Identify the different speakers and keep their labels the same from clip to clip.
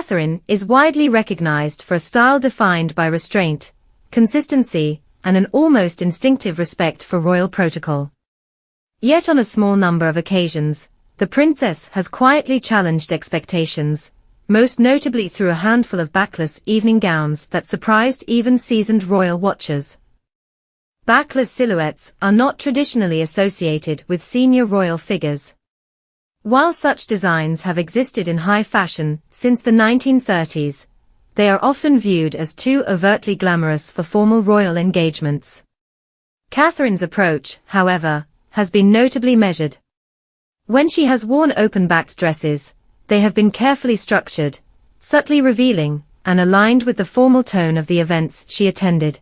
Speaker 1: Catherine is widely recognized for a style defined by restraint, consistency, and an almost instinctive respect for royal protocol. Yet on a small number of occasions, the princess has quietly challenged expectations, most notably through a handful of backless evening gowns that surprised even seasoned royal watchers. Backless silhouettes are not traditionally associated with senior royal figures. While such designs have existed in high fashion since the 1930s, they are often viewed as too overtly glamorous for formal royal engagements. Catherine's approach, however, has been notably measured. When she has worn open-backed dresses, they have been carefully structured, subtly revealing, and aligned with the formal tone of the events she attended.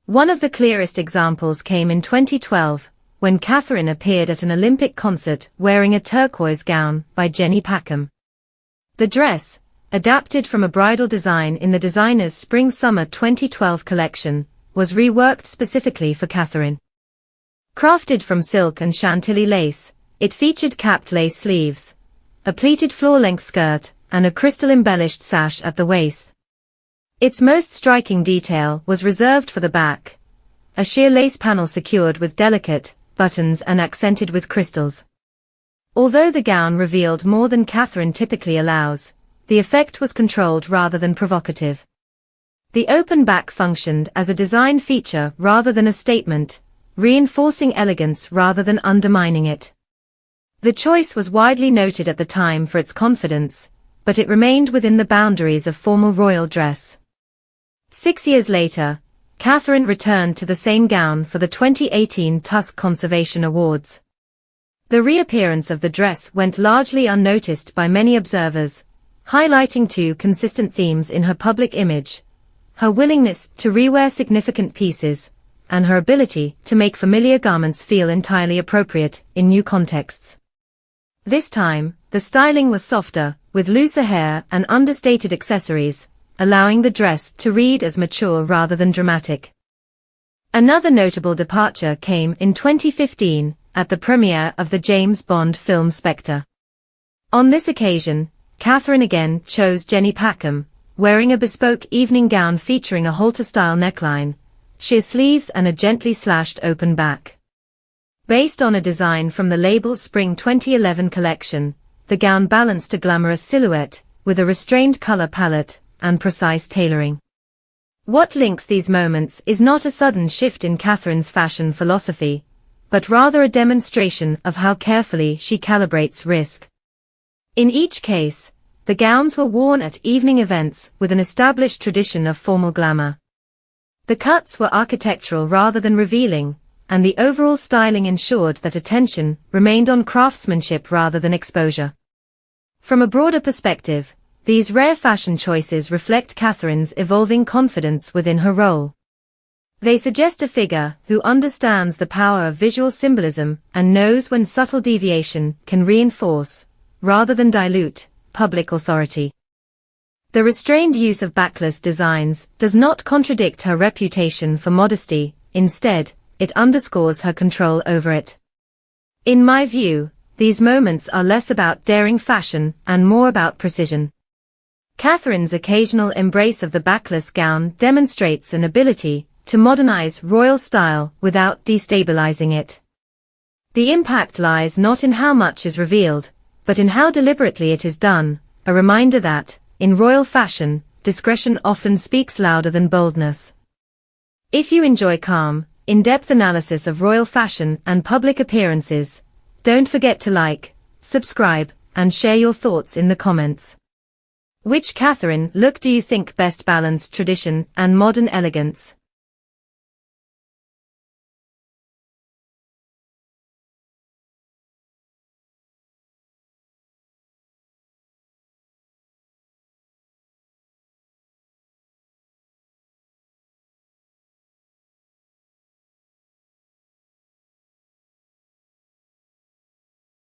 Speaker 1: One of the clearest examples came in 2012, when Catherine appeared at an Olympic concert wearing a turquoise gown by Jenny Packham. The dress, adapted from a bridal design in the designer's Spring-Summer 2012 collection, was reworked specifically for Catherine. Crafted from silk and chantilly lace, it featured capped lace sleeves, a pleated floor-length skirt, and a crystal-embellished sash at the waist. Its most striking detail was reserved for the back, a sheer lace panel secured with delicate buttons and accented with crystals. Although the gown revealed more than Catherine typically allows, the effect was controlled rather than provocative. The open back functioned as a design feature rather than a statement, reinforcing elegance rather than undermining it. The choice was widely noted at the time for its confidence, but it remained within the boundaries of formal royal dress. 6 years later, Catherine returned to the same gown for the 2018 Tusk Conservation Awards. The reappearance of the dress went largely unnoticed by many observers, highlighting two consistent themes in her public image: her willingness to rewear significant pieces, and her ability to make familiar garments feel entirely appropriate in new contexts. This time, the styling was softer, with looser hair and understated accessories, allowing the dress to read as mature rather than dramatic. Another notable departure came in 2015, at the premiere of the James Bond film Spectre. On this occasion, Catherine again chose Jenny Packham, wearing a bespoke evening gown featuring a halter-style neckline, sheer sleeves and a gently slashed open back. Based on a design from the label's Spring 2011 collection, the gown balanced a glamorous silhouette, with a restrained color palette, and precise tailoring. What links these moments is not a sudden shift in Catherine's fashion philosophy, but rather a demonstration of how carefully she calibrates risk. In each case, the gowns were worn at evening events with an established tradition of formal glamour. The cuts were architectural rather than revealing, and the overall styling ensured that attention remained on craftsmanship rather than exposure. From a broader perspective, these rare fashion choices reflect Catherine's evolving confidence within her role. They suggest a figure who understands the power of visual symbolism and knows when subtle deviation can reinforce, rather than dilute, public authority. The restrained use of backless designs does not contradict her reputation for modesty, instead, it underscores her control over it. In my view, these moments are less about daring fashion and more about precision. Catherine's occasional embrace of the backless gown demonstrates an ability to modernize royal style without destabilizing it. The impact lies not in how much is revealed, but in how deliberately it is done, a reminder that, in royal fashion, discretion often speaks louder than boldness. If you enjoy calm, in-depth analysis of royal fashion and public appearances, don't forget to like, subscribe, and share your thoughts in the comments. Which Catherine look do you think best balanced tradition and modern elegance?